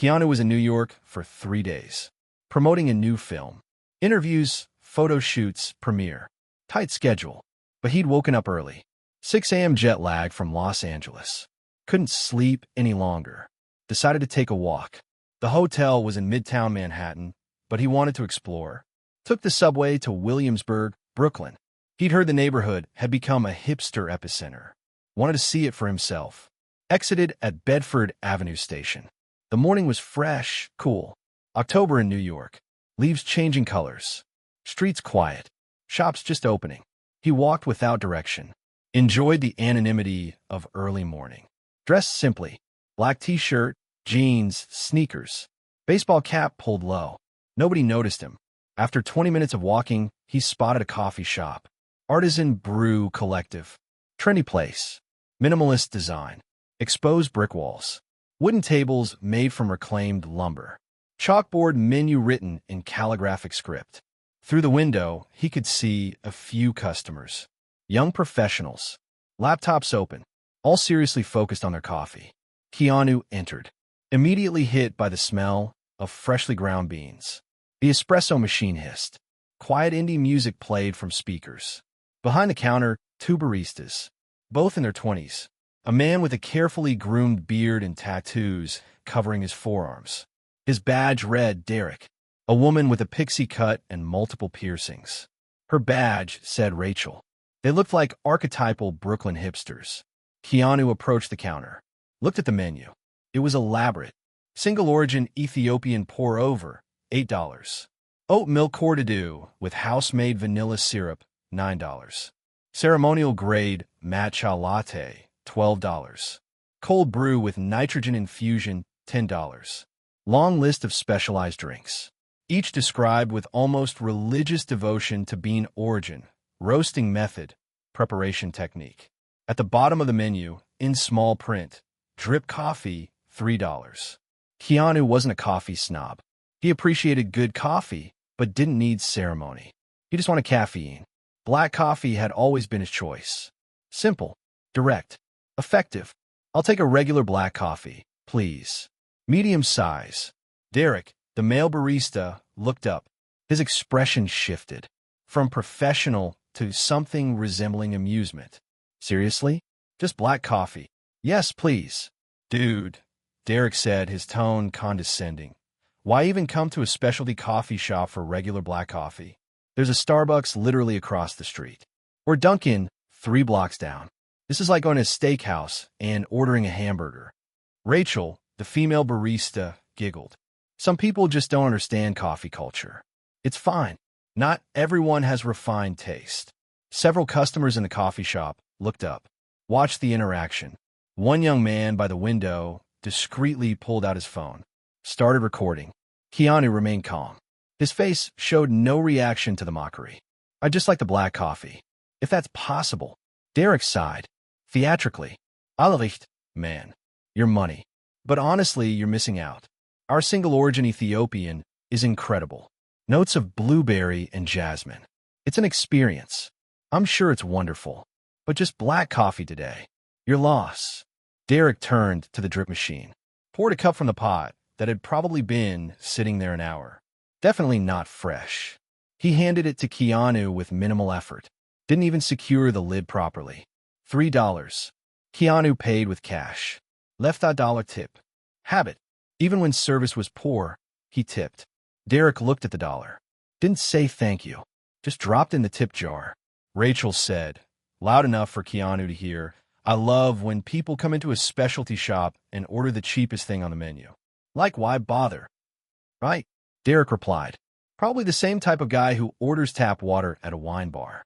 Keanu was in New York for 3 days, promoting a new film. Interviews, photo shoots, premiere. Tight schedule. But he'd woken up early. 6 a.m. jet lag from Los Angeles. Couldn't sleep any longer. Decided to take a walk. The hotel was in Midtown Manhattan, but he wanted to explore. Took the subway to Williamsburg, Brooklyn. He'd heard the neighborhood had become a hipster epicenter. Wanted to see it for himself. Exited at Bedford Avenue Station. The morning was fresh, cool. October in New York. Leaves changing colors. Streets quiet. Shops just opening. He walked without direction. Enjoyed the anonymity of early morning. Dressed simply. Black t-shirt, jeans, sneakers. Baseball cap pulled low. Nobody noticed him. After 20 minutes of walking, he spotted a coffee shop. Artisan Brew Collective. Trendy place. Minimalist design. Exposed brick walls. Wooden tables made from reclaimed lumber. Chalkboard menu written in calligraphic script. Through the window, he could see a few customers. Young professionals. Laptops open. All seriously focused on their coffee. Keanu entered. Immediately hit by the smell of freshly ground beans. The espresso machine hissed. Quiet indie music played from speakers. Behind the counter, 2 baristas. Both in their 20s. A man with a carefully groomed beard and tattoos covering his forearms. His badge read Derek. A woman with a pixie cut and multiple piercings. Her badge said Rachel. They looked like archetypal Brooklyn hipsters. Keanu approached the counter. Looked at the menu. It was elaborate. Single origin Ethiopian pour-over, $8. Oat milk cordido with house-made vanilla syrup, $9. Ceremonial grade matcha latte, $12. Cold brew with nitrogen infusion, $10. Long list of specialized drinks. Each described with almost religious devotion to bean origin, roasting method, preparation technique. At the bottom of the menu, in small print, drip coffee, $3. Keanu wasn't a coffee snob. He appreciated good coffee, but didn't need ceremony. He just wanted caffeine. Black coffee had always been his choice. Simple, direct, effective. I'll take a regular black coffee, please. Medium size. Derek, the male barista, looked up. His expression shifted. From professional to something resembling amusement. Seriously? Just black coffee? Yes, please. Dude, Derek said, his tone condescending. Why even come to a specialty coffee shop for regular black coffee? There's a Starbucks literally across the street. Or Dunkin', 3 blocks down. This is like going to a steakhouse and ordering a hamburger. Rachel, the female barista, giggled. Some people just don't understand coffee culture. It's fine. Not everyone has refined taste. Several customers in the coffee shop looked up, watched the interaction. One young man by the window discreetly pulled out his phone, started recording. Keanu remained calm. His face showed no reaction to the mockery. I just like the black coffee. If that's possible. Derek sighed. Theatrically. Alaricht, man. Your money. But honestly, you're missing out. Our single-origin Ethiopian is incredible. Notes of blueberry and jasmine. It's an experience. I'm sure it's wonderful. But just black coffee today. Your loss. Derek turned to the drip machine. Poured a cup from the pot that had probably been sitting there an hour. Definitely not fresh. He handed it to Keanu with minimal effort. Didn't even secure the lid properly. $3. Keanu paid with cash. Left a dollar tip. Habit. Even when service was poor, he tipped. Derek looked at the dollar. Didn't say thank you. Just dropped in the tip jar. Rachel said, loud enough for Keanu to hear, I love when people come into a specialty shop and order the cheapest thing on the menu. Like, why bother? Right? Derek replied. Probably the same type of guy who orders tap water at a wine bar.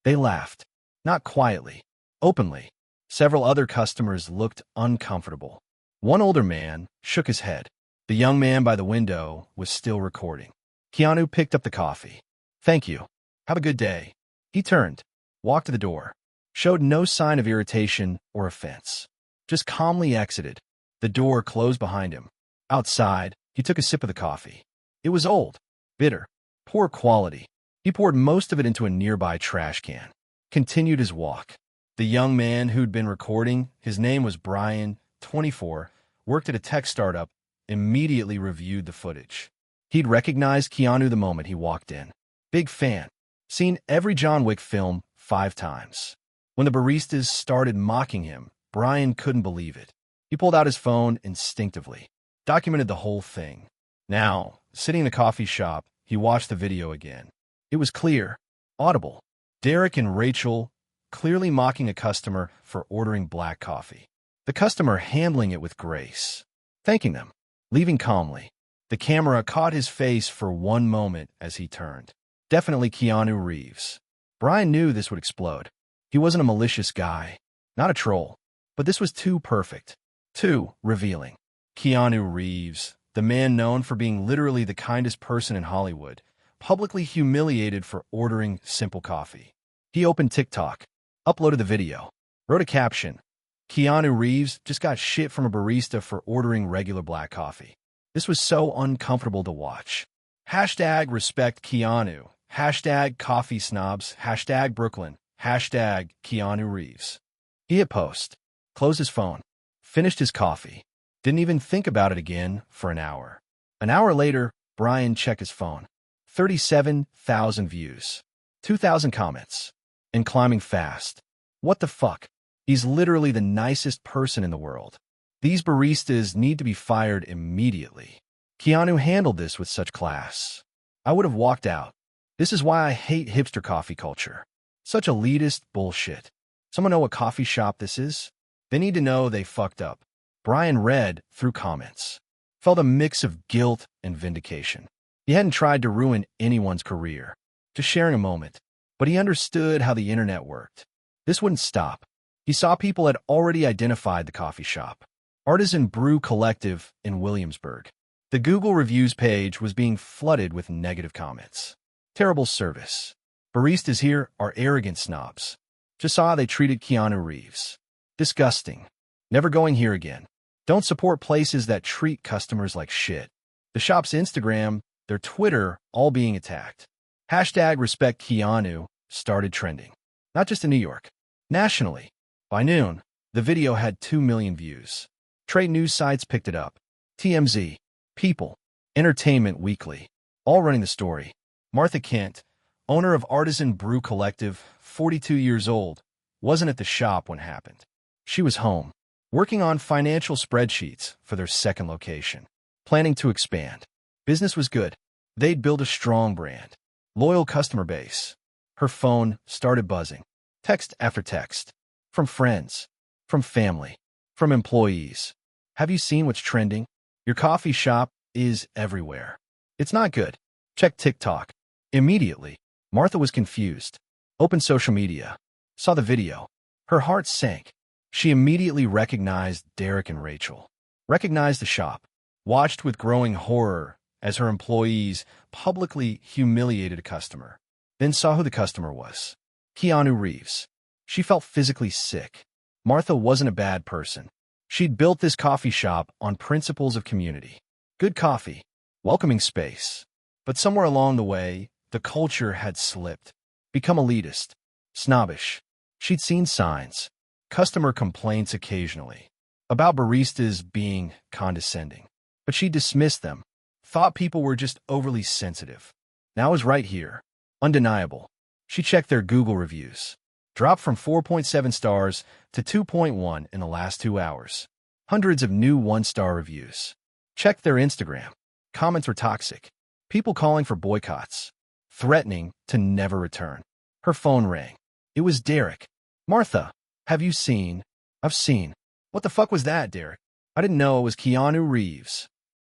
They laughed. Not quietly. Openly. Several other customers looked uncomfortable. One older man shook his head. The young man by the window was still recording. Keanu picked up the coffee. Thank you. Have a good day. He turned, walked to the door, showed no sign of irritation or offense. Just calmly exited. The door closed behind him. Outside, he took a sip of the coffee. It was old, bitter, poor quality. He poured most of it into a nearby trash can. Continued his walk. The young man who'd been recording, his name was Brian, 24, worked at a tech startup immediately reviewed the footage. He'd recognized Keanu the moment he walked in. Big fan. Seen every John Wick film 5 times. When the baristas started mocking him, Brian couldn't believe it. He pulled out his phone instinctively, documented the whole thing. Now, sitting in a coffee shop, he watched the video again. It was clear, audible. Derek and Rachel clearly mocking a customer for ordering black coffee. The customer handling it with grace, thanking them, leaving calmly. The camera caught his face for one moment as he turned. Definitely Keanu Reeves. Brian knew this would explode. He wasn't a malicious guy, not a troll, but this was too perfect, too revealing. Keanu Reeves, the man known for being literally the kindest person in Hollywood, publicly humiliated for ordering simple coffee. He opened TikTok, uploaded the video, wrote a caption. Keanu Reeves just got shit from a barista for ordering regular black coffee. This was so uncomfortable to watch. Hashtag respect Keanu. Hashtag coffee snobs. Hashtag Brooklyn. Hashtag Keanu Reeves. He hit post, closed his phone, finished his coffee, didn't even think about it again for an hour. An hour later, Brian checked his phone. 37,000 views. 2,000 comments. And climbing fast. What the fuck? He's literally the nicest person in the world. These baristas need to be fired immediately. Keanu handled this with such class. I would have walked out. This is why I hate hipster coffee culture. Such elitist bullshit. Someone know what coffee shop this is? They need to know they fucked up. Brian read through comments. Felt a mix of guilt and vindication. He hadn't tried to ruin anyone's career, just sharing a moment. But he understood how the internet worked. This wouldn't stop. He saw people had already identified the coffee shop. Artisan Brew Collective in Williamsburg. The Google reviews page was being flooded with negative comments. Terrible service. Baristas here are arrogant snobs. Just saw how they treated Keanu Reeves. Disgusting. Never going here again. Don't support places that treat customers like shit. The shop's Instagram, their Twitter, all being attacked. Hashtag respect Keanu started trending. Not just in New York. Nationally. By noon, the video had 2 million views. Trade news sites picked it up. TMZ, People, Entertainment Weekly, all running the story. Martha Kent, owner of Artisan Brew Collective, 42 years old, wasn't at the shop when it happened. She was home, working on financial spreadsheets for their second location, planning to expand. Business was good. They'd built a strong brand, loyal customer base. Her phone started buzzing. Text after text. From friends, from family, from employees. Have you seen what's trending? Your coffee shop is everywhere. It's not good. Check TikTok. Immediately, Martha was confused. Opened social media. Saw the video. Her heart sank. She immediately recognized Derek and Rachel. Recognized the shop. Watched with growing horror as her employees publicly humiliated a customer. Then saw who the customer was. Keanu Reeves. She felt physically sick. Martha wasn't a bad person. She'd built this coffee shop on principles of community. Good coffee. Welcoming space. But somewhere along the way, the culture had slipped. Become elitist. Snobbish. She'd seen signs. Customer complaints occasionally. About baristas being condescending. But she dismissed them. Thought people were just overly sensitive. Now it was right here. Undeniable. She checked their Google reviews. Dropped from 4.7 stars to 2.1 in the last 2 hours. Hundreds of new 1-star reviews. Checked their Instagram. Comments were toxic. People calling for boycotts. Threatening to never return. Her phone rang. It was Derek. Martha, have you seen? I've seen. What the fuck was that, Derek? I didn't know it was Keanu Reeves.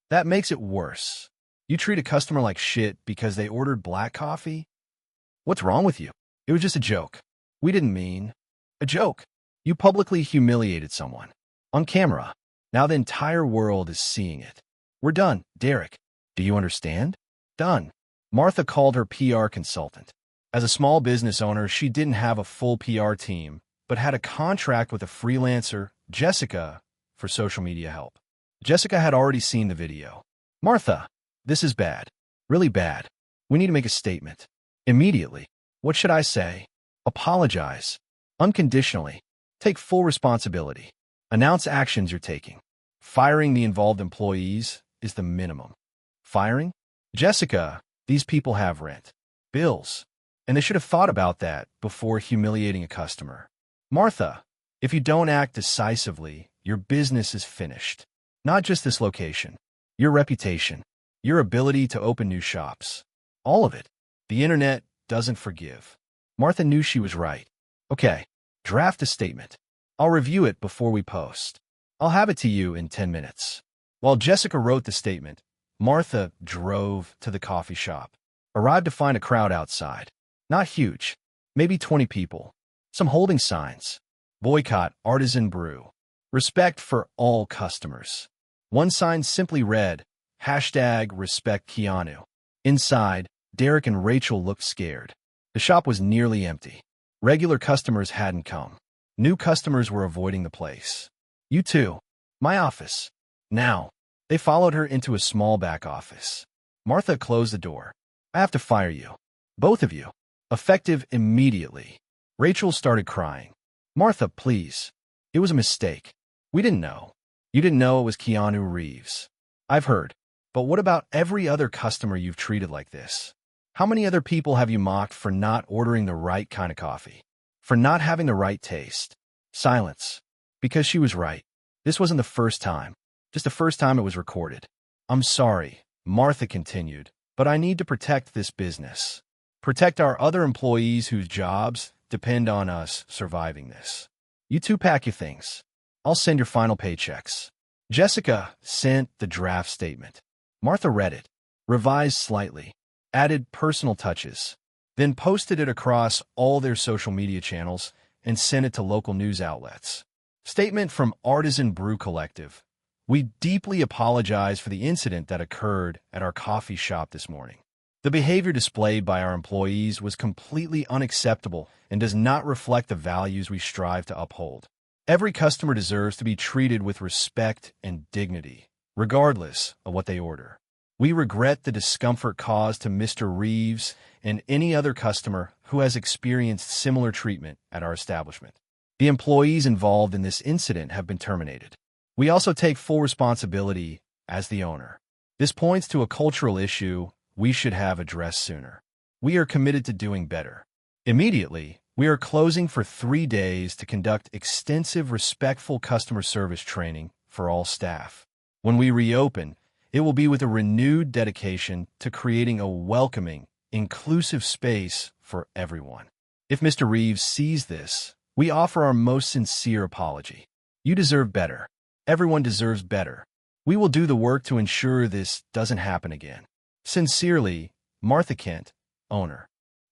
That makes it worse. You treat a customer like shit because they ordered black coffee? What's wrong with you? It was just a joke. We didn't mean. A joke. You publicly humiliated someone. On camera. Now the entire world is seeing it. We're done, Derek. Do you understand? Done. Martha called her PR consultant. As a small business owner, she didn't have a full PR team, but had a contract with a freelancer, Jessica, for social media help. Jessica had already seen the video. Martha, this is bad. Really bad. We need to make a statement. Immediately. What should I say? Apologize. Unconditionally. Take full responsibility. Announce actions you're taking. Firing the involved employees, is the minimum. Firing? Jessica, these people have rent, bills, and they should have thought about that before humiliating a customer. Martha, if you don't act decisively, your business is finished. Not just this location, your reputation, your ability to open new shops. All of it. The internet doesn't forgive. Martha knew she was right. Okay, draft a statement. I'll review it before we post. I'll have it to you in 10 minutes. While Jessica wrote the statement, Martha drove to the coffee shop, arrived to find a crowd outside. Not huge, maybe 20 people. Some holding signs. Boycott artisan brew. Respect for all customers. One sign simply read, #respect Keanu. Inside, Derek and Rachel looked scared. The shop was nearly empty. Regular customers hadn't come. New customers were avoiding the place. You too. My office. Now. They followed her into a small back office. Martha closed the door. I have to fire you. Both of you. Effective immediately. Rachel started crying. Martha, please. It was a mistake. We didn't know. You didn't know it was Keanu Reeves. I've heard. But what about every other customer you've treated like this? How many other people have you mocked for not ordering the right kind of coffee? For not having the right taste? Silence. Because she was right. This wasn't the first time. Just the first time it was recorded. I'm sorry, Martha continued, but I need to protect this business. Protect our other employees whose jobs depend on us surviving this. You two pack your things. I'll send your final paychecks. Jessica sent the draft statement. Martha read it, revised slightly, added personal touches, then posted it across all their social media channels and sent it to local news outlets. Statement from Artisan Brew Collective. We deeply apologize for the incident that occurred at our coffee shop this morning. The behavior displayed by our employees was completely unacceptable and does not reflect the values we strive to uphold. Every customer deserves to be treated with respect and dignity, regardless of what they order. We regret the discomfort caused to Mr. Reeves and any other customer who has experienced similar treatment at our establishment. The employees involved in this incident have been terminated. We also take full responsibility as the owner. This points to a cultural issue we should have addressed sooner. We are committed to doing better. Immediately, we are closing for 3 days to conduct extensive respectful customer service training for all staff. When we reopen, it will be with a renewed dedication to creating a welcoming, inclusive space for everyone. If Mr. Reeves sees this, we offer our most sincere apology. You deserve better. Everyone deserves better. We will do the work to ensure this doesn't happen again. Sincerely, Martha Kent, owner.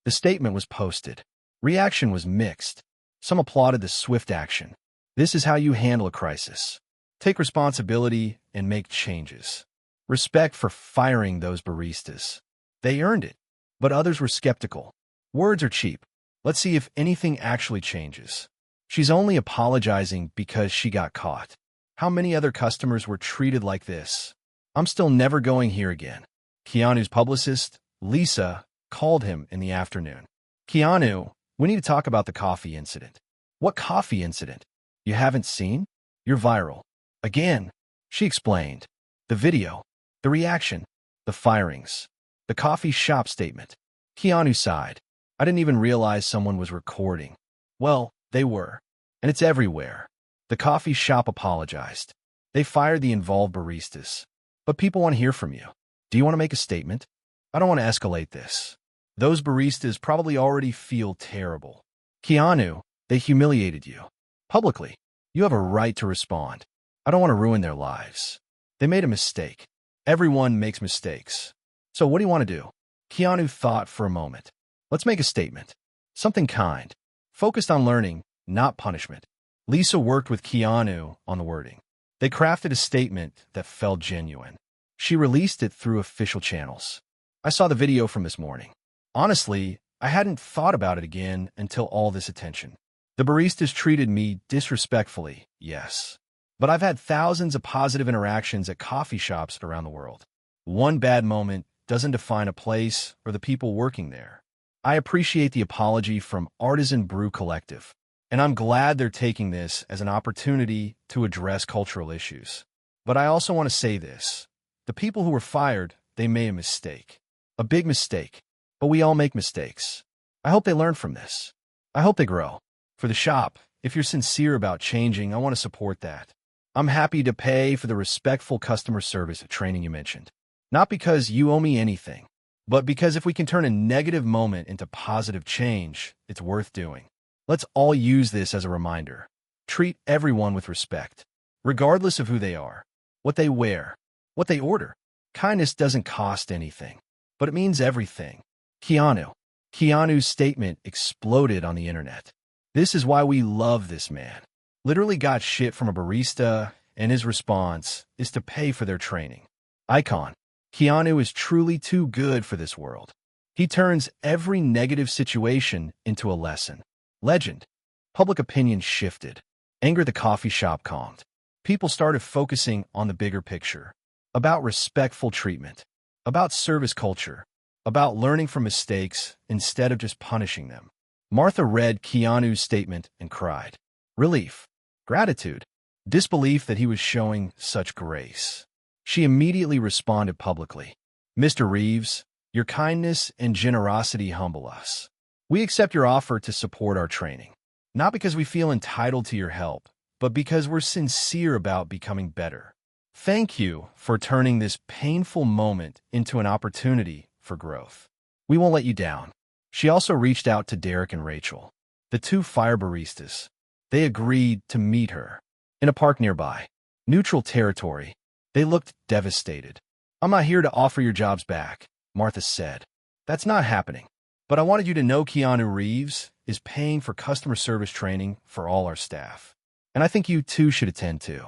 The statement was posted. Reaction was mixed. Some applauded the swift action. This is how you handle a crisis. Take responsibility and make changes. Respect for firing those baristas. They earned it. But others were skeptical. Words are cheap. Let's see if anything actually changes. She's only apologizing because she got caught. How many other customers were treated like this? I'm still never going here again. Keanu's publicist, Lisa, called him in the afternoon. Keanu, we need to talk about the coffee incident. What coffee incident? You haven't seen? You're viral. Again, she explained. The video, the reaction, the firings, the coffee shop statement. Keanu sighed. I didn't even realize someone was recording. Well, they were. And it's everywhere. The coffee shop apologized. They fired the involved baristas. But people want to hear from you. Do you want to make a statement? I don't want to escalate this. Those baristas probably already feel terrible. Keanu, they humiliated you. Publicly. You have a right to respond. I don't want to ruin their lives. They made a mistake. Everyone makes mistakes. So what do you want to do? Keanu thought for a moment. Let's make a statement. Something kind. Focused on learning, not punishment. Lisa worked with Keanu on the wording. They crafted a statement that felt genuine. She released it through official channels. I saw the video from this morning. Honestly, I hadn't thought about it again until all this attention. The baristas treated me disrespectfully, yes. But I've had thousands of positive interactions at coffee shops around the world. One bad moment doesn't define a place or the people working there. I appreciate the apology from Artisan Brew Collective, and I'm glad they're taking this as an opportunity to address cultural issues. But I also want to say this. The people who were fired, they made a mistake. A big mistake. But we all make mistakes. I hope they learn from this. I hope they grow. For the shop, if you're sincere about changing, I want to support that. I'm happy to pay for the respectful customer service training you mentioned. Not because you owe me anything, but because if we can turn a negative moment into positive change, it's worth doing. Let's all use this as a reminder. Treat everyone with respect, regardless of who they are, what they wear, what they order. Kindness doesn't cost anything, but it means everything. Keanu's statement exploded on the internet. This is why we love this man. Literally got shit from a barista, and his response is to pay for their training. Icon. Keanu is truly too good for this world. He turns every negative situation into a lesson. Legend. Public opinion shifted. Anger at the coffee shop calmed. People started focusing on the bigger picture. About respectful treatment. About service culture. About learning from mistakes instead of just punishing them. Martha read Keanu's statement and cried. Relief. Gratitude. Disbelief that he was showing such grace. She immediately responded publicly. Mr. Reeves, your kindness and generosity humble us. We accept your offer to support our training. Not because we feel entitled to your help, but because we're sincere about becoming better. Thank you for turning this painful moment into an opportunity for growth. We won't let you down. She also reached out to Derek and Rachel, the two fire baristas. They agreed to meet her in a park nearby. Neutral territory. They looked devastated. I'm not here to offer your jobs back, Martha said. That's not happening. But I wanted you to know Keanu Reeves is paying for customer service training for all our staff. And I think you too should attend too.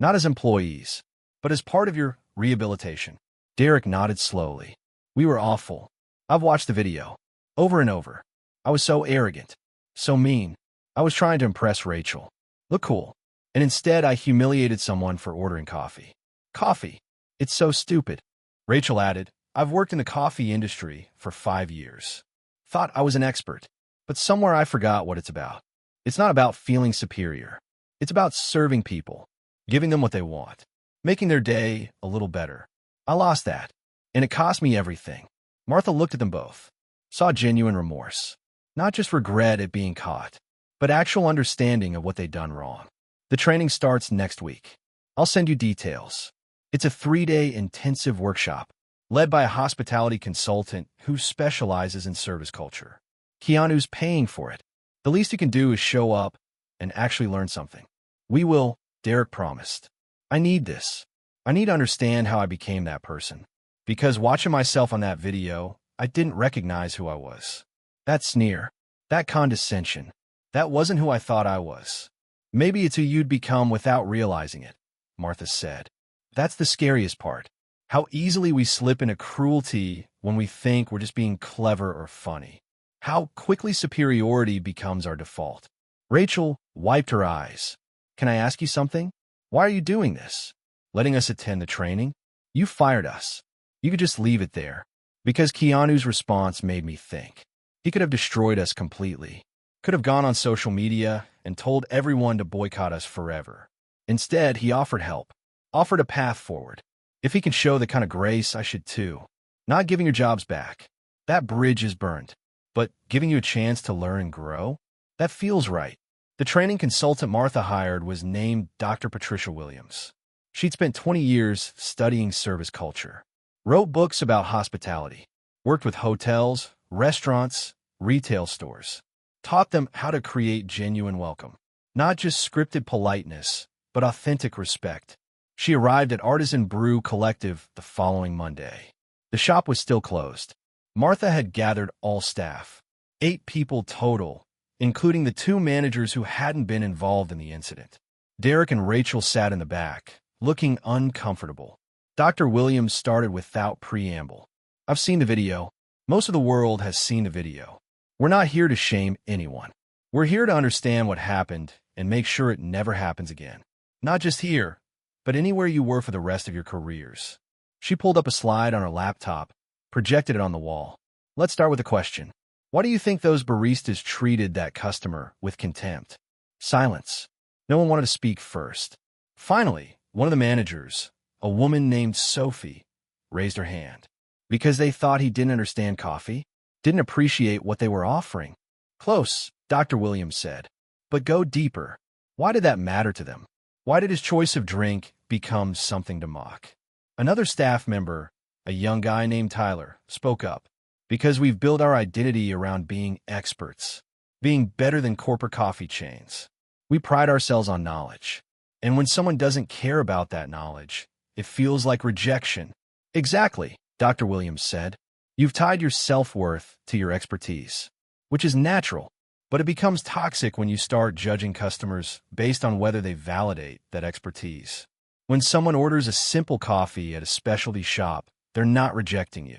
Not as employees, but as part of your rehabilitation. Derek nodded slowly. We were awful. I've watched the video. Over and over. I was so arrogant. So mean. I was trying to impress Rachel. Look cool. And instead I humiliated someone for ordering coffee. Coffee. It's so stupid. Rachel added, I've worked in the coffee industry for 5 years. Thought I was an expert. But somewhere I forgot what it's about. It's not about feeling superior. It's about serving people. Giving them what they want. Making their day a little better. I lost that. And it cost me everything. Martha looked at them both. Saw genuine remorse. Not just regret at being caught, but actual understanding of what they'd done wrong. The training starts next week. I'll send you details. It's a 3-day intensive workshop, led by a hospitality consultant who specializes in service culture. Keanu's paying for it. The least you can do is show up and actually learn something. We will, Derek promised. I need this. I need to understand how I became that person. Because watching myself on that video, I didn't recognize who I was. That sneer, that condescension, that wasn't who I thought I was. Maybe it's who you'd become without realizing it, Martha said. That's the scariest part. How easily we slip into cruelty when we think we're just being clever or funny. How quickly superiority becomes our default. Rachel wiped her eyes. Can I ask you something? Why are you doing this? Letting us attend the training? You fired us. You could just leave it there. Because Keanu's response made me think. He could have destroyed us completely. Could have gone on social media and told everyone to boycott us forever. Instead, he offered help. Offered a path forward. If he can show the kind of grace, I should too. Not giving your jobs back. That bridge is burned. But giving you a chance to learn and grow? That feels right. The training consultant Martha hired was named Dr. Patricia Williams. She'd spent 20 years studying service culture. Wrote books about hospitality. Worked with hotels, restaurants, retail stores. Taught them how to create genuine welcome. Not just scripted politeness, but authentic respect. She arrived at Artisan Brew Collective the following Monday. The shop was still closed. Martha had gathered all staff. 8 people total, including the 2 managers who hadn't been involved in the incident. Derek and Rachel sat in the back, looking uncomfortable. Dr. Williams started without preamble. I've seen the video. Most of the world has seen the video. We're not here to shame anyone. We're here to understand what happened and make sure it never happens again. Not just here, but anywhere you were for the rest of your careers. She pulled up a slide on her laptop, projected it on the wall. Let's start with a question. Why do you think those baristas treated that customer with contempt? Silence. No one wanted to speak first. Finally, one of the managers, a woman named Sophie raised her hand. Because they thought he didn't understand coffee, didn't appreciate what they were offering. Close, Dr. Williams said. But go deeper. Why did that matter to them? Why did his choice of drink become something to mock? Another staff member, a young guy named Tyler, spoke up. Because we've built our identity around being experts, being better than corporate coffee chains. We pride ourselves on knowledge. And when someone doesn't care about that knowledge, it feels like rejection. Exactly, Dr. Williams said. You've tied your self-worth to your expertise, which is natural, but it becomes toxic when you start judging customers based on whether they validate that expertise. When someone orders a simple coffee at a specialty shop, they're not rejecting you.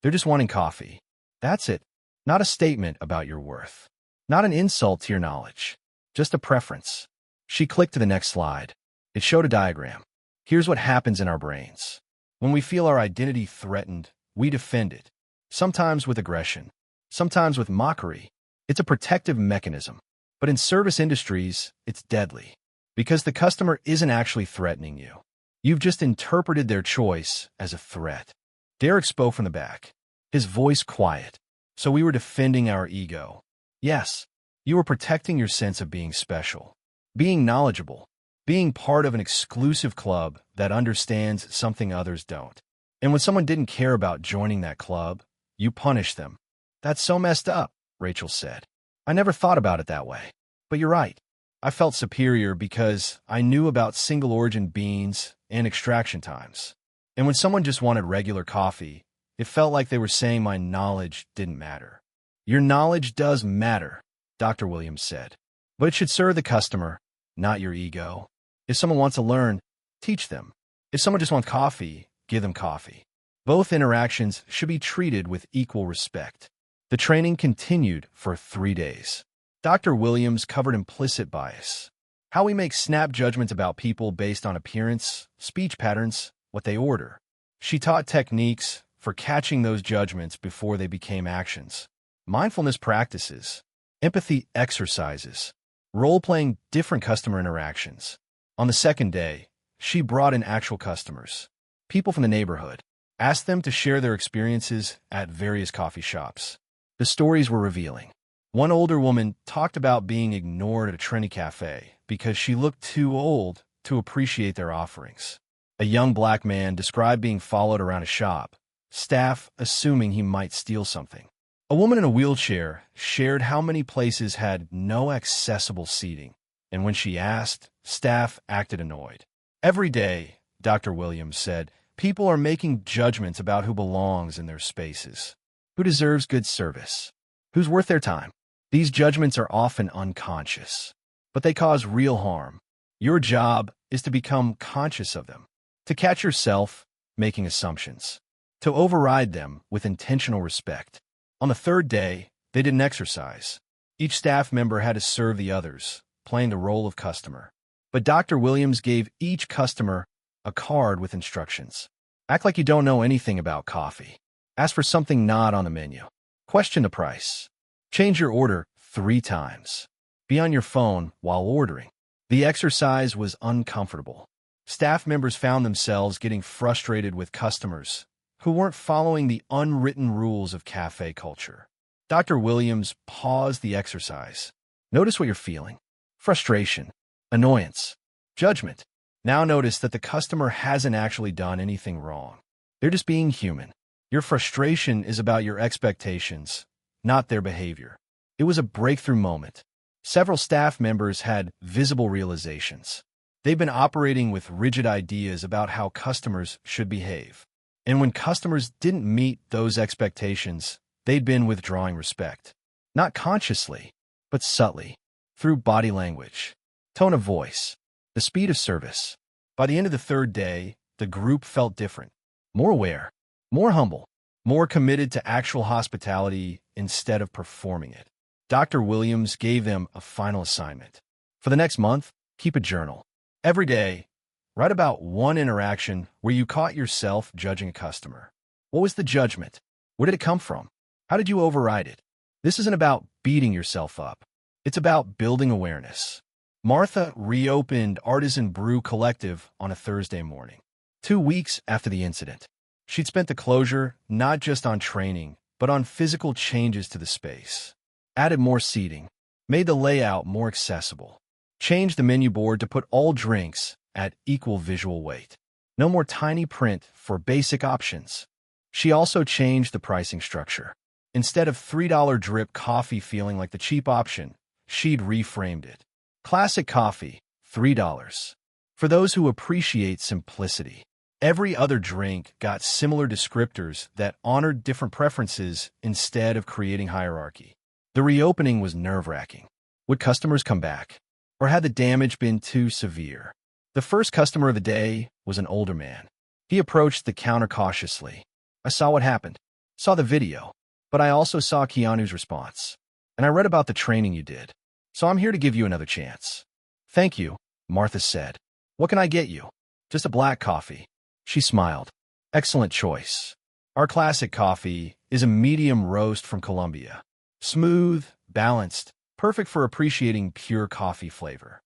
They're just wanting coffee. That's it. Not a statement about your worth. Not an insult to your knowledge. Just a preference. She clicked to the next slide. It showed a diagram. Here's what happens in our brains. When we feel our identity threatened, we defend it. Sometimes with aggression. Sometimes with mockery. It's a protective mechanism. But in service industries, it's deadly. Because the customer isn't actually threatening you. You've just interpreted their choice as a threat. Derek spoke from the back, his voice quiet. So we were defending our ego. Yes, you were protecting your sense of being special, being knowledgeable, being part of an exclusive club that understands something others don't. And when someone didn't care about joining that club, you punished them. That's so messed up, Rachel said. I never thought about it that way. But you're right. I felt superior because I knew about single-origin beans and extraction times. And when someone just wanted regular coffee, it felt like they were saying my knowledge didn't matter. Your knowledge does matter, Dr. Williams said. But it should serve the customer, not your ego. If someone wants to learn, teach them. If someone just wants coffee, give them coffee. Both interactions should be treated with equal respect. The training continued for 3 days. Dr. Williams covered implicit bias, how we make snap judgments about people based on appearance, speech patterns, what they order. She taught techniques for catching those judgments before they became actions, mindfulness practices, empathy exercises, role-playing different customer interactions. On the second day, she brought in actual customers, people from the neighborhood, asked them to share their experiences at various coffee shops. The stories were revealing. One older woman talked about being ignored at a trendy cafe because she looked too old to appreciate their offerings. A young black man described being followed around a shop, staff assuming he might steal something. A woman in a wheelchair shared how many places had no accessible seating, and when she asked, staff acted annoyed. Every day, Dr. Williams said, people are making judgments about who belongs in their spaces, who deserves good service, who's worth their time. These judgments are often unconscious, but they cause real harm. Your job is to become conscious of them, to catch yourself making assumptions, to override them with intentional respect. On the third day, they did an exercise. Each staff member had to serve the others, playing the role of customer. But Dr. Williams gave each customer a card with instructions. Act like you don't know anything about coffee. Ask for something not on the menu. Question the price. Change your order 3 times. Be on your phone while ordering. The exercise was uncomfortable. Staff members found themselves getting frustrated with customers who weren't following the unwritten rules of cafe culture. Dr. Williams paused the exercise. Notice what you're feeling. Frustration, annoyance, judgment. Now notice that the customer hasn't actually done anything wrong. They're just being human. Your frustration is about your expectations, not their behavior. It was a breakthrough moment. Several staff members had visible realizations. They've been operating with rigid ideas about how customers should behave. And when customers didn't meet those expectations, they'd been withdrawing respect. Not consciously, but subtly, through body language, tone of voice, the speed of service. By the end of the third day, the group felt different, more aware, more humble, more committed to actual hospitality instead of performing it. Dr. Williams gave them a final assignment. For the next month, keep a journal. Every day, write about one interaction where you caught yourself judging a customer. What was the judgment? Where did it come from? How did you override it? This isn't about beating yourself up. It's about building awareness. Martha reopened Artisan Brew Collective on a Thursday morning. 2 weeks after the incident, she'd spent the closure not just on training, but on physical changes to the space. Added more seating, made the layout more accessible, changed the menu board to put all drinks at equal visual weight. No more tiny print for basic options. She also changed the pricing structure. Instead of $3 drip coffee feeling like the cheap option, she'd reframed it. Classic coffee, $3. For those who appreciate simplicity. Every other drink got similar descriptors that honored different preferences instead of creating hierarchy. The reopening was nerve-wracking. Would customers come back? Or had the damage been too severe? The first customer of the day was an older man. He approached the counter cautiously. I saw what happened. Saw the video. But I also saw Keanu's response. And I read about the training you did. So I'm here to give you another chance. Thank you, Martha said. What can I get you? Just a black coffee. She smiled. Excellent choice. Our classic coffee is a medium roast from Colombia. Smooth, balanced, perfect for appreciating pure coffee flavor.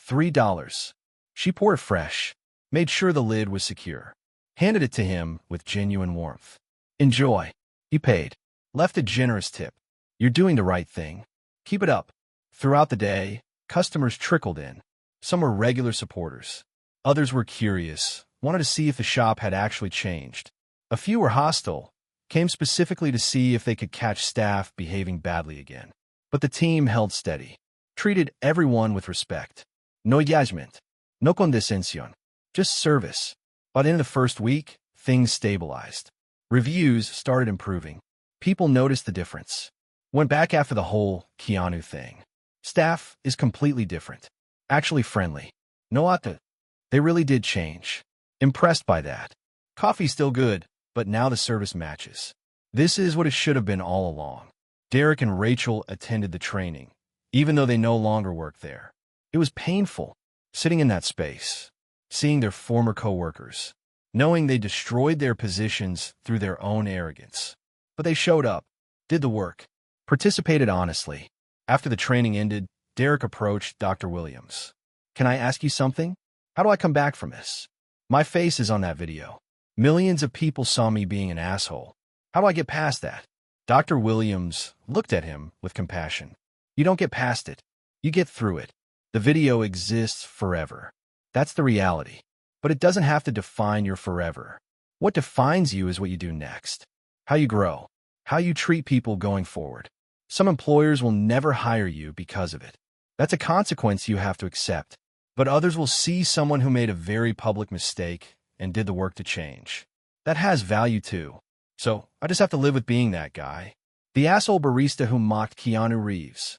$3. She poured it fresh, made sure the lid was secure, handed it to him with genuine warmth. Enjoy. He paid. Left a generous tip. You're doing the right thing. Keep it up. Throughout the day, customers trickled in. Some were regular supporters. Others were curious, wanted to see if the shop had actually changed. A few were hostile, came specifically to see if they could catch staff behaving badly again. But the team held steady, treated everyone with respect. No judgment, no condescension, just service. By the end of the first week, things stabilized. Reviews started improving. People noticed the difference. Went back after the whole Keanu thing. Staff is completely different. Actually friendly. No ata. They really did change. Impressed by that. Coffee's still good, but now the service matches. This is what it should have been all along. Derek and Rachel attended the training, even though they no longer work there. It was painful, sitting in that space, seeing their former co-workers, knowing they destroyed their positions through their own arrogance. But they showed up, did the work, participated honestly. After the training ended, Derek approached Dr. Williams. Can I ask you something? How do I come back from this? My face is on that video. Millions of people saw me being an asshole. How do I get past that? Dr. Williams looked at him with compassion. You don't get past it. You get through it. The video exists forever. That's the reality. But it doesn't have to define your forever. What defines you is what you do next. How you grow. How you treat people going forward. Some employers will never hire you because of it. That's a consequence you have to accept. But others will see someone who made a very public mistake and did the work to change. That has value too. So I just have to live with being that guy. The asshole barista who mocked Keanu Reeves.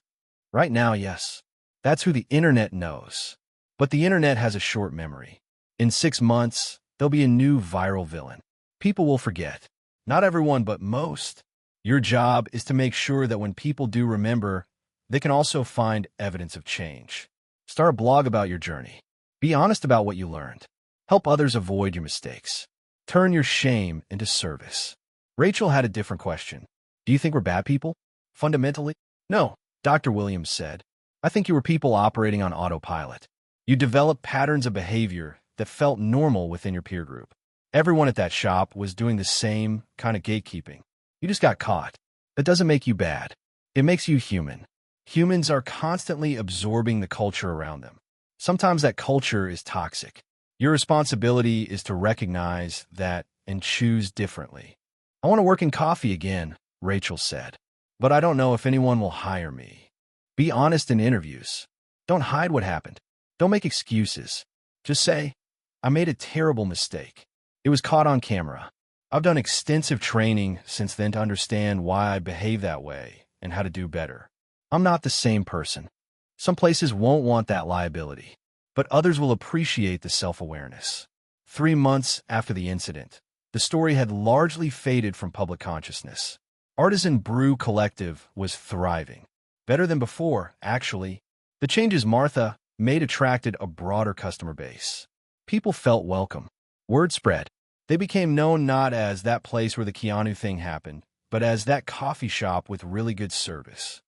Right now, yes. That's who the internet knows. But the internet has a short memory. In 6 months, there'll be a new viral villain. People will forget. Not everyone, but most. Your job is to make sure that when people do remember, they can also find evidence of change. Start a blog about your journey. Be honest about what you learned. Help others avoid your mistakes. Turn your shame into service. Rachel had a different question. Do you think we're bad people? Fundamentally? No, Dr. Williams said. I think you were people operating on autopilot. You developed patterns of behavior that felt normal within your peer group. Everyone at that shop was doing the same kind of gatekeeping. You just got caught. That doesn't make you bad. It makes you human. Humans are constantly absorbing the culture around them. Sometimes that culture is toxic. Your responsibility is to recognize that and choose differently. I want to work in coffee again, Rachel said. But I don't know if anyone will hire me. Be honest in interviews. Don't hide what happened. Don't make excuses. Just say, I made a terrible mistake. It was caught on camera. I've done extensive training since then to understand why I behave that way and how to do better. I'm not the same person. Some places won't want that liability, but others will appreciate the self-awareness. 3 months after the incident, the story had largely faded from public consciousness. Artisan Brew Collective was thriving. Better than before, actually. The changes Martha made attracted a broader customer base. People felt welcome. Word spread. They became known not as that place where the Keanu thing happened, but as that coffee shop with really good service.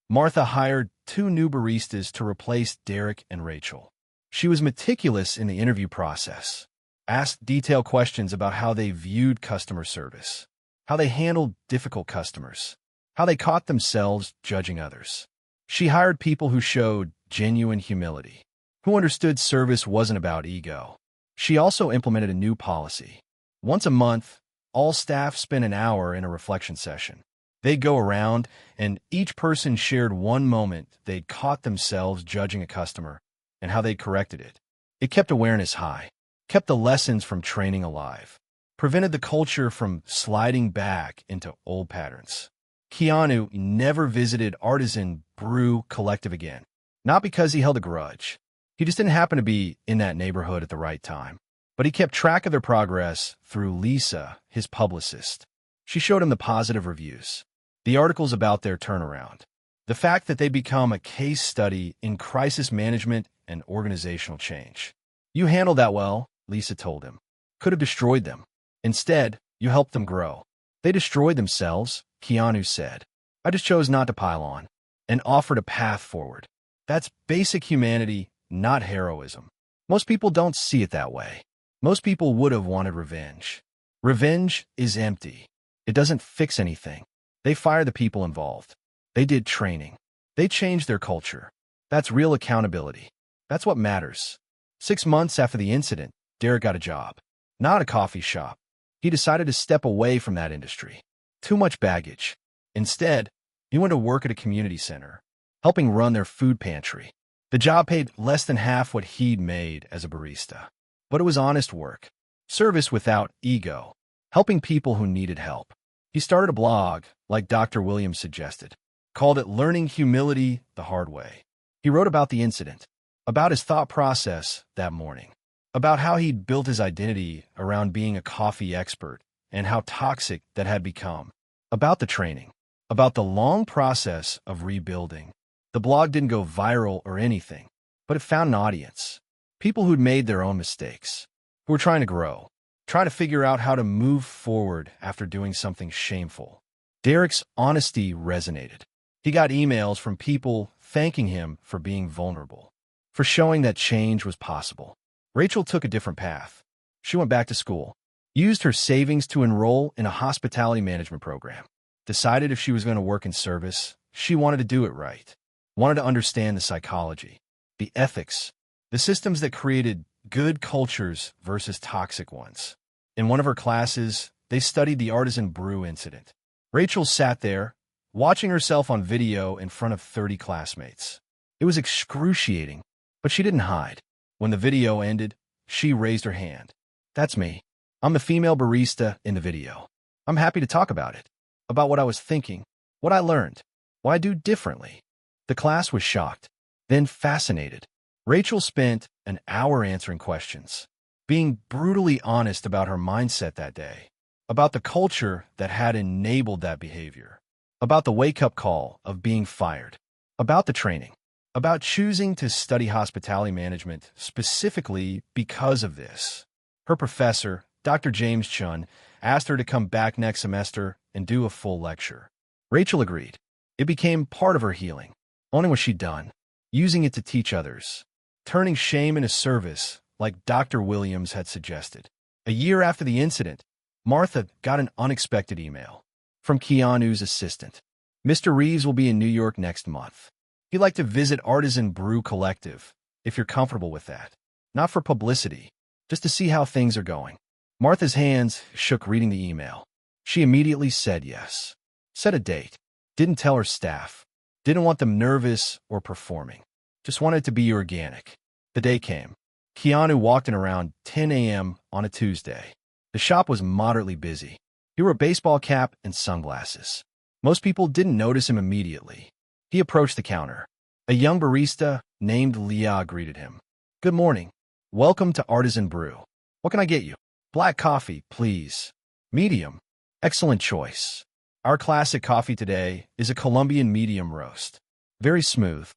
Martha hired 2 new baristas to replace Derek and Rachel. She was meticulous in the interview process. asked detailed questions about how they viewed customer service, how they handled difficult customers, how they caught themselves judging others. She hired people who showed genuine humility, who understood service wasn't about ego. She also implemented a new policy. Once a month, all staff spent an hour in a reflection session. They'd go around, and each person shared one moment they'd caught themselves judging a customer and how they'd corrected it. It kept awareness high, kept the lessons from training alive, prevented the culture from sliding back into old patterns. Keanu never visited Artisan Brew Collective again, not because he held a grudge. He just didn't happen to be in that neighborhood at the right time. But he kept track of their progress through Lisa, his publicist. She showed him the positive reviews, the articles about their turnaround, the fact that they become a case study in crisis management and organizational change. You handled that well, Lisa told him. Could have destroyed them. Instead, you helped them grow. They destroyed themselves, Keanu said. I just chose not to pile on and offered a path forward. That's basic humanity, not heroism. Most people don't see it that way. Most people would have wanted revenge. Revenge is empty. It doesn't fix anything. They fired the people involved. They did training. They changed their culture. That's real accountability. That's what matters. 6 months after the incident, Derek got a job. Not a coffee shop. He decided to step away from that industry. Too much baggage. Instead, he went to work at a community center, helping run their food pantry. The job paid less than half what he'd made as a barista. But it was honest work. Service without ego. Helping people who needed help. He started a blog, like Dr. Williams suggested, called it Learning Humility the Hard Way. He wrote about the incident, about his thought process that morning, about how he'd built his identity around being a coffee expert and how toxic that had become, about the training, about the long process of rebuilding. The blog didn't go viral or anything, but it found an audience. People who'd made their own mistakes, who were trying to grow, trying to figure out how to move forward after doing something shameful. Derek's honesty resonated. He got emails from people thanking him for being vulnerable, for showing that change was possible. Rachel took a different path. She went back to school, used her savings to enroll in a hospitality management program, decided if she was going to work in service, she wanted to do it right, wanted to understand the psychology, the ethics, the systems that created good cultures versus toxic ones. In one of her classes, they studied the Artisan Brew incident. Rachel sat there, watching herself on video in front of 30 classmates. It was excruciating, but she didn't hide. When the video ended, she raised her hand. That's me. I'm the female barista in the video. I'm happy to talk about it, about what I was thinking, what I learned, what I do differently. The class was shocked, then fascinated. Rachel spent an hour answering questions, being brutally honest about her mindset that day, about the culture that had enabled that behavior, about the wake-up call of being fired, about the training, about choosing to study hospitality management specifically because of this. Her professor, Dr. James Chun, asked her to come back next semester and do a full lecture. Rachel agreed. It became part of her healing, owning what she'd done, using it to teach others, turning shame into service, like Dr. Williams had suggested. A year after the incident, Martha got an unexpected email from Keanu's assistant. Mr. Reeves will be in New York next month. He'd like to visit Artisan Brew Collective, if you're comfortable with that. Not for publicity, just to see how things are going. Martha's hands shook reading the email. She immediately said yes. Set a date. Didn't tell her staff. Didn't want them nervous or performing. Just wanted it to be organic. The day came. Keanu walked in around 10 a.m. on a Tuesday. The shop was moderately busy. He wore a baseball cap and sunglasses. Most people didn't notice him immediately. He approached the counter. A young barista named Leah greeted him. Good morning. Welcome to Artisan Brew. What can I get you? Black coffee, please. Medium. Excellent choice. Our classic coffee today is a Colombian medium roast. Very smooth.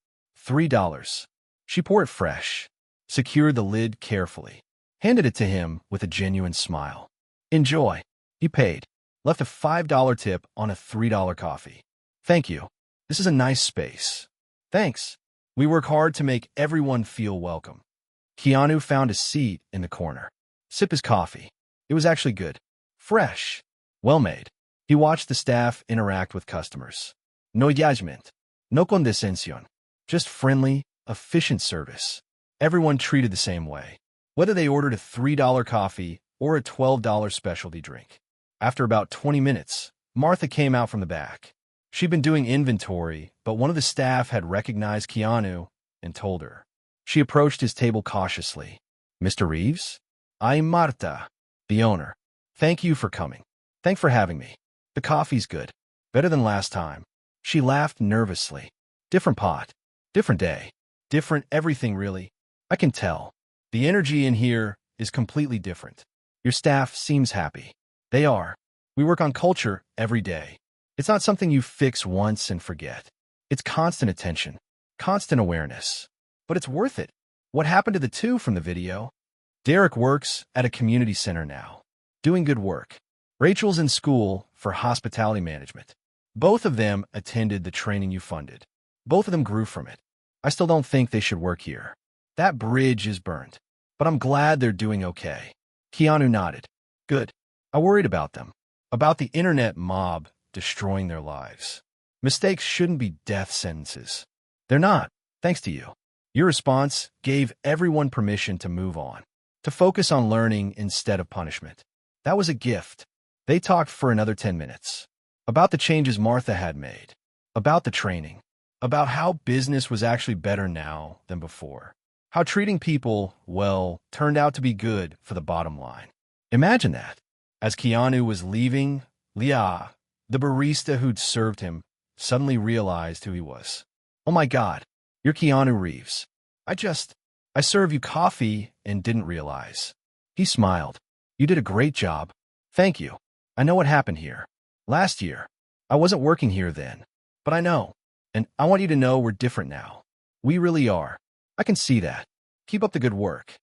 $3. She poured it fresh, secured the lid carefully, handed it to him with a genuine smile. Enjoy. He paid, left a $5 tip on a $3 coffee. Thank you. This is a nice space. Thanks. We work hard to make everyone feel welcome. Keanu found a seat in the corner. sip his coffee. It was actually good. Fresh. Well made. He watched the staff interact with customers. No judgment. No condescensión. Just friendly, efficient service. Everyone treated the same way, whether they ordered a $3 coffee or a $12 specialty drink. After about 20 minutes, Martha came out from the back. She'd been doing inventory, but one of the staff had recognized Keanu and told her. She approached his table cautiously. Mr. Reeves? I'm Marta, the owner. Thank you for coming. Thanks for having me. The coffee's good. Better than last time. She laughed nervously. Different pot. Different day. Different everything, really. I can tell. The energy in here is completely different. Your staff seems happy. They are. We work on culture every day. It's not something you fix once and forget. It's constant attention, constant awareness. But it's worth it. What happened to the two from the video? Derek works at a community center now, doing good work. Rachel's in school for hospitality management. Both of them attended the training you funded. Both of them grew from it. I still don't think they should work here. That bridge is burnt. But I'm glad they're doing okay. Keanu nodded. Good. I worried about them. About the internet mob destroying their lives. Mistakes shouldn't be death sentences. They're not, thanks to you. Your response gave everyone permission to move on, to focus on learning instead of punishment. That was a gift. They talked for another 10 minutes. About the changes Martha had made. About the training. About how business was actually better now than before. How treating people well turned out to be good for the bottom line. Imagine that. As Keanu was leaving, Leah, the barista who'd served him, suddenly realized who he was. Oh my God, you're Keanu Reeves. I served you coffee and didn't realize. He smiled. You did a great job. Thank you. I know what happened here. Last year. I wasn't working here then. But I know. And I want you to know we're different now. We really are. I can see that. Keep up the good work.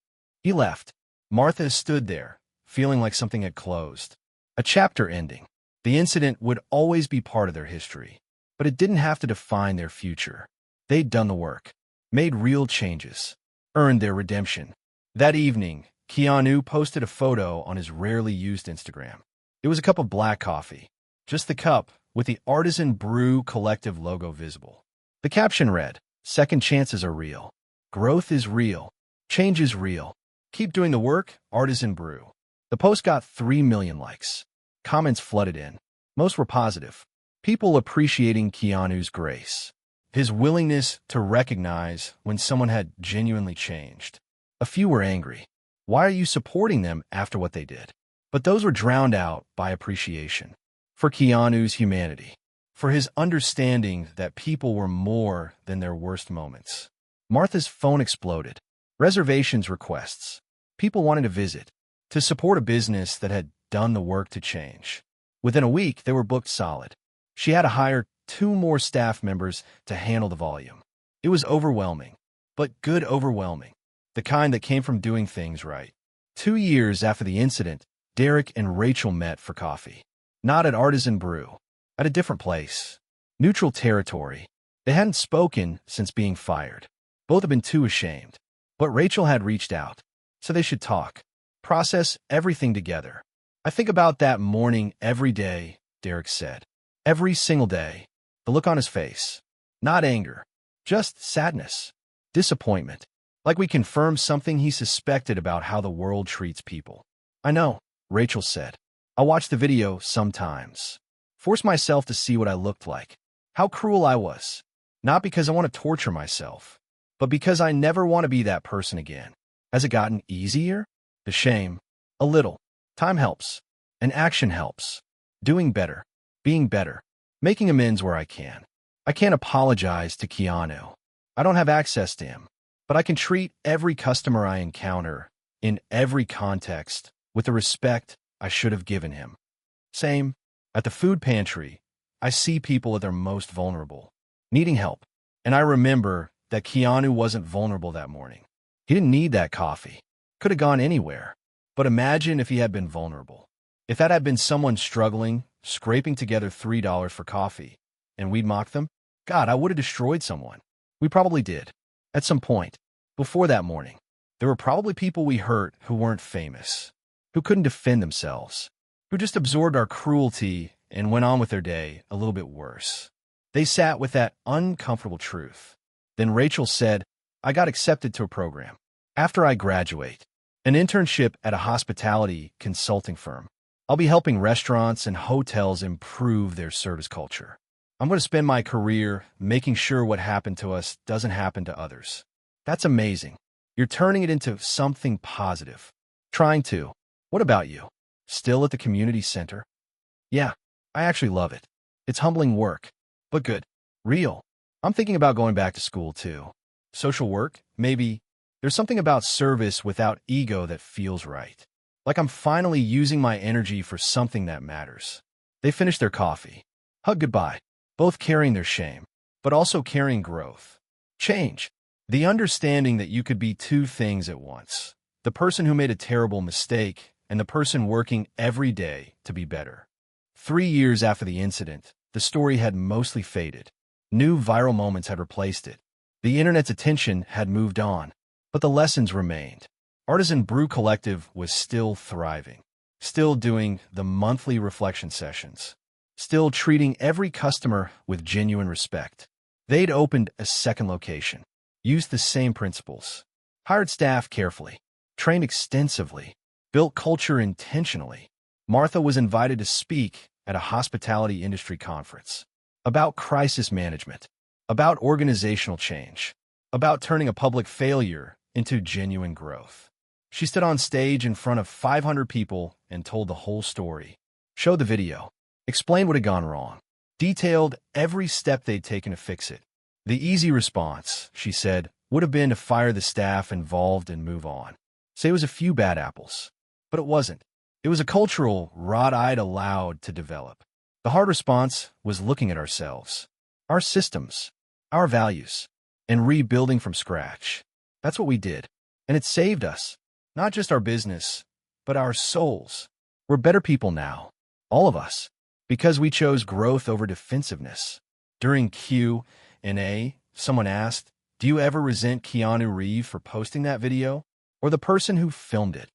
He left. Martha stood there, feeling like something had closed. A chapter ending. The incident would always be part of their history, but it didn't have to define their future. They'd done the work, made real changes, earned their redemption. That evening, Keanu posted a photo on his rarely used Instagram. It was a cup of black coffee, just the cup with the Artisan Brew Collective logo visible. The caption read, "Second chances are real. Growth is real. Change is real. Keep doing the work, Artisan Brew." The post got 3 million likes. Comments flooded in. Most were positive. People appreciating Keanu's grace. His willingness to recognize when someone had genuinely changed. A few were angry. Why are you supporting them after what they did? But those were drowned out by appreciation. For Keanu's humanity. For his understanding that people were more than their worst moments. Martha's phone exploded. Reservations requests. People wanted to visit. To support a business that had done the work to change. Within a week, they were booked solid. She had to hire 2 more staff members to handle the volume. It was overwhelming, but good overwhelming. The kind that came from doing things right. 2 years after the incident, Derek and Rachel met for coffee. Not at Artisan Brew. At a different place. Neutral territory. They hadn't spoken since being fired. Both had been too ashamed. But Rachel had reached out. So they should talk. Process everything together. I think about that morning every day, Derek said. Every single day. The look on his face. Not anger. Just sadness. Disappointment. Like we confirmed something he suspected about how the world treats people. I know, Rachel said. I watch the video sometimes. Force myself to see what I looked like. How cruel I was. Not because I want to torture myself, but because I never want to be that person again. Has it gotten easier? The shame. A little. Time helps. And action helps. Doing better. Being better. Making amends where I can. I can't apologize to Keanu. I don't have access to him. But I can treat every customer I encounter, in every context, with the respect I should have given him. Same. At the food pantry, I see people at their most vulnerable, needing help. And I remember that Keanu wasn't vulnerable that morning. He didn't need that coffee. Could have gone anywhere. But imagine if he had been vulnerable. If that had been someone struggling, scraping together $3 for coffee, and we'd mock them, God, I would have destroyed someone. We probably did. At some point. Before that morning. There were probably people we hurt who weren't famous. who couldn't defend themselves, who just absorbed our cruelty and went on with their day a little bit worse. They sat with that uncomfortable truth. Then Rachel said, I got accepted to a program. After I graduate, an internship at a hospitality consulting firm. I'll be helping restaurants and hotels improve their service culture. I'm going to spend my career making sure what happened to us doesn't happen to others. That's amazing. You're turning it into something positive. Trying to. What about you? Still at the community center? Yeah, I actually love it. It's humbling work, but good. Real. I'm thinking about going back to school too. Social work, maybe. There's something about service without ego that feels right. Like I'm finally using my energy for something that matters. They finished their coffee. Hug goodbye. Both carrying their shame, but also carrying growth. Change. The understanding that you could be two things at once. The person who made a terrible mistake and the person working every day to be better. 3 years after the incident, the story had mostly faded. New viral moments had replaced it. The internet's attention had moved on, but the lessons remained. Artisan Brew Collective was still thriving, still doing the monthly reflection sessions, still treating every customer with genuine respect. They'd opened a second location, used the same principles, hired staff carefully, trained extensively, built culture intentionally. Martha was invited to speak at a hospitality industry conference about crisis management, about organizational change, about turning a public failure into genuine growth. She stood on stage in front of 500 people and told the whole story, showed the video, explained what had gone wrong, detailed every step they'd taken to fix it. The easy response, she said, would have been to fire the staff involved and move on. Say it was a few bad apples. But it wasn't. It was a cultural rot I'd allowed to develop. The hard response was looking at ourselves, our systems, our values, and rebuilding from scratch. That's what we did. And it saved us. Not just our business, but our souls. We're better people now, all of us, because we chose growth over defensiveness. During Q&A, someone asked, do you ever resent Keanu Reeves for posting that video? Or the person who filmed it?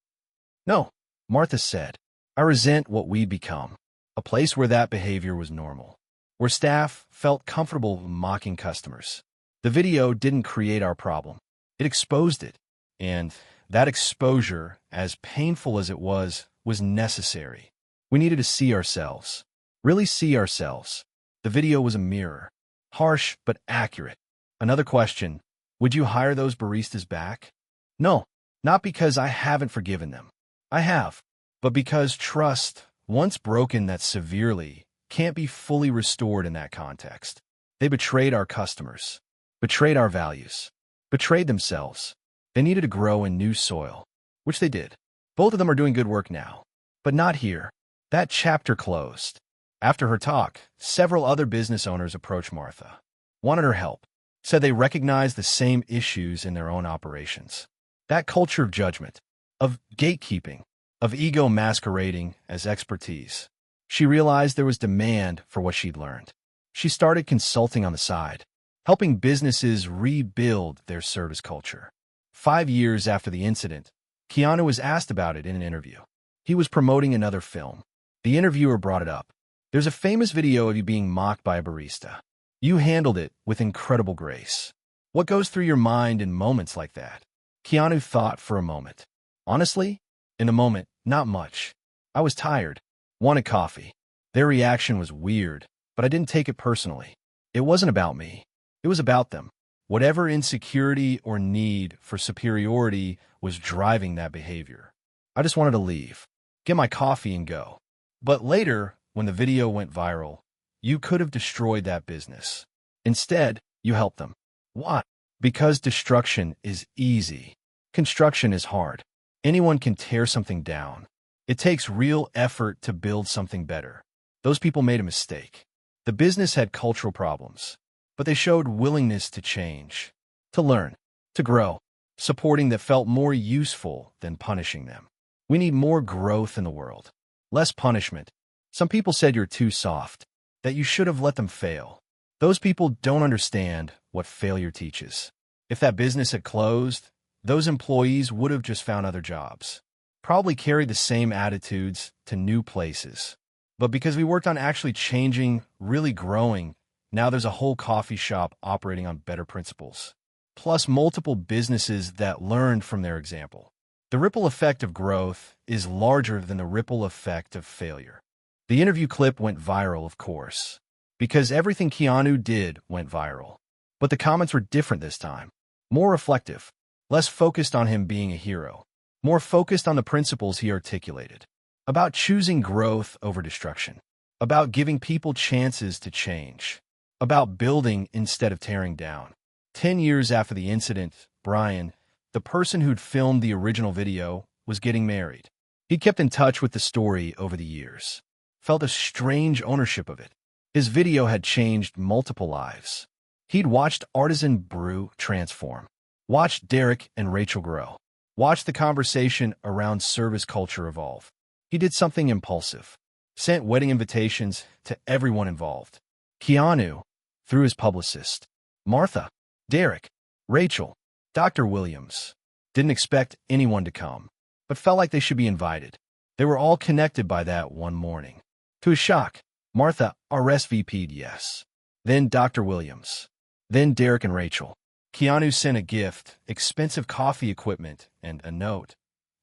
No, Martha said. I resent what we'd become, a place where that behavior was normal, where staff felt comfortable mocking customers. The video didn't create our problem. It exposed it. And that exposure, as painful as it was necessary. We needed to see ourselves, really see ourselves. The video was a mirror, harsh but accurate. Another question, would you hire those baristas back? No, not because I haven't forgiven them. I have, but because trust, once broken that severely, can't be fully restored in that context. They betrayed our customers, betrayed our values, betrayed themselves. They needed to grow in new soil, which they did. Both of them are doing good work now, but not here. That chapter closed. After her talk, several other business owners approached Martha, wanted her help, said they recognized the same issues in their own operations. That culture of judgment, of gatekeeping, of ego masquerading as expertise. She realized there was demand for what she'd learned. She started consulting on the side, helping businesses rebuild their service culture. 5 years after the incident, Keanu was asked about it in an interview. He was promoting another film. The interviewer brought it up. There's a famous video of you being mocked by a barista. You handled it with incredible grace. What goes through your mind in moments like that? Keanu thought for a moment. Honestly, in a moment, not much. I was tired, wanted coffee. Their reaction was weird, but I didn't take it personally. It wasn't about me. It was about them. Whatever insecurity or need for superiority was driving that behavior. I just wanted to leave, get my coffee and go. But later, when the video went viral, you could have destroyed that business. Instead, you helped them. Why? Because destruction is easy. Construction is hard. Anyone can tear something down. It takes real effort to build something better. Those people made a mistake. The business had cultural problems, but they showed willingness to change, to learn, to grow, supporting that felt more useful than punishing them. We need more growth in the world, less punishment. Some people said you're too soft, that you should have let them fail. Those people don't understand what failure teaches. If that business had closed, those employees would have just found other jobs. probably carried the same attitudes to new places. But because we worked on actually changing, really growing, now there's a whole coffee shop operating on better principles, plus multiple businesses that learned from their example. The ripple effect of growth is larger than the ripple effect of failure. The interview clip went viral, of course, because everything Keanu did went viral. But the comments were different this time. More reflective, less focused on him being a hero, more focused on the principles he articulated, about choosing growth over destruction, about giving people chances to change, about building instead of tearing down. 10 years after the incident, Brian, the person who'd filmed the original video, was getting married. He'd kept in touch with the story over the years, felt a strange ownership of it. His video had changed multiple lives. He'd watched Artisan Brew transform, watched Derek and Rachel grow, watched the conversation around service culture evolve. He did something impulsive, sent wedding invitations to everyone involved. Keanu, through his publicist, Martha, Derek, Rachel, Dr. Williams, didn't expect anyone to come, but felt like they should be invited. They were all connected by that one morning. To his shock, Martha RSVP'd yes. Then Dr. Williams. Then Derek and Rachel. Keanu sent a gift, expensive coffee equipment, and a note.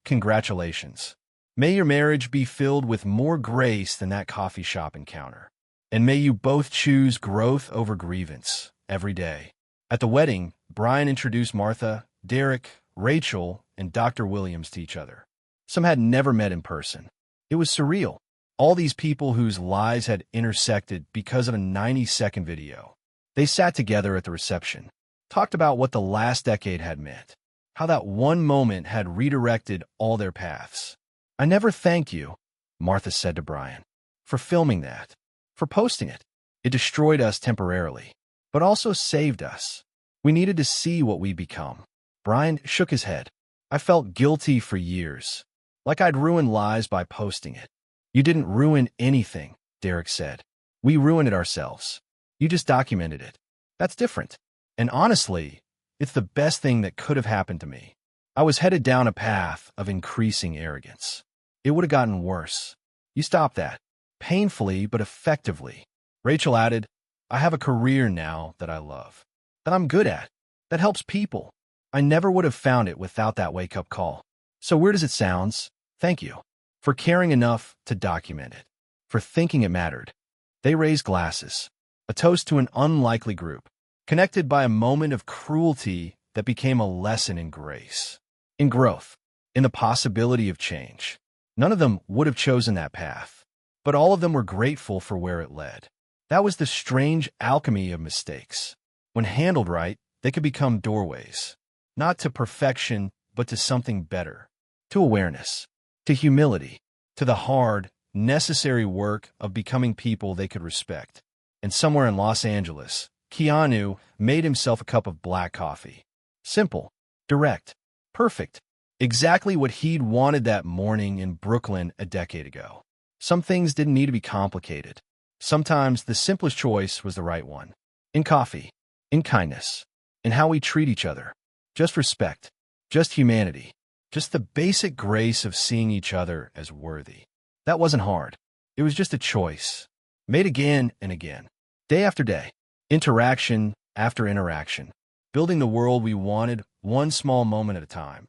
Congratulations. May your marriage be filled with more grace than that coffee shop encounter. And may you both choose growth over grievance every day. At the wedding, Brian introduced Martha, Derek, Rachel, and Dr. Williams to each other. Some had never met in person. It was surreal. All these people whose lives had intersected because of a 90-second video. They sat together at the reception, talked about what the last decade had meant, how that one moment had redirected all their paths. I never thank you, Martha said to Brian, for filming that, for posting it. It destroyed us temporarily, but also saved us. We needed to see what we'd become. Brian shook his head. I felt guilty for years, like I'd ruined lives by posting it. You didn't ruin anything, Derek said. We ruined it ourselves. You just documented it. That's different. And honestly, it's the best thing that could have happened to me. I was headed down a path of increasing arrogance. It would have gotten worse. You stopped that. Painfully, but effectively. Rachel added, I have a career now that I love, that I'm good at, that helps people. I never would have found it without that wake-up call. So weird as it sounds, thank you for caring enough to document it, for thinking it mattered. They raised glasses, a toast to an unlikely group, connected by a moment of cruelty that became a lesson in grace, in growth, in the possibility of change. None of them would have chosen that path, but all of them were grateful for where it led. That was the strange alchemy of mistakes. When handled right, they could become doorways, not to perfection, but to something better, to awareness, to humility, to the hard, necessary work of becoming people they could respect. And somewhere in Los Angeles, Keanu made himself a cup of black coffee. Simple, direct, perfect. Exactly what he'd wanted that morning in Brooklyn a decade ago. Some things didn't need to be complicated. Sometimes the simplest choice was the right one. In coffee, in kindness, in how we treat each other. Just respect, just humanity, just the basic grace of seeing each other as worthy. That wasn't hard. It was just a choice, made again and again, day after day, interaction after interaction, building the world we wanted one small moment at a time.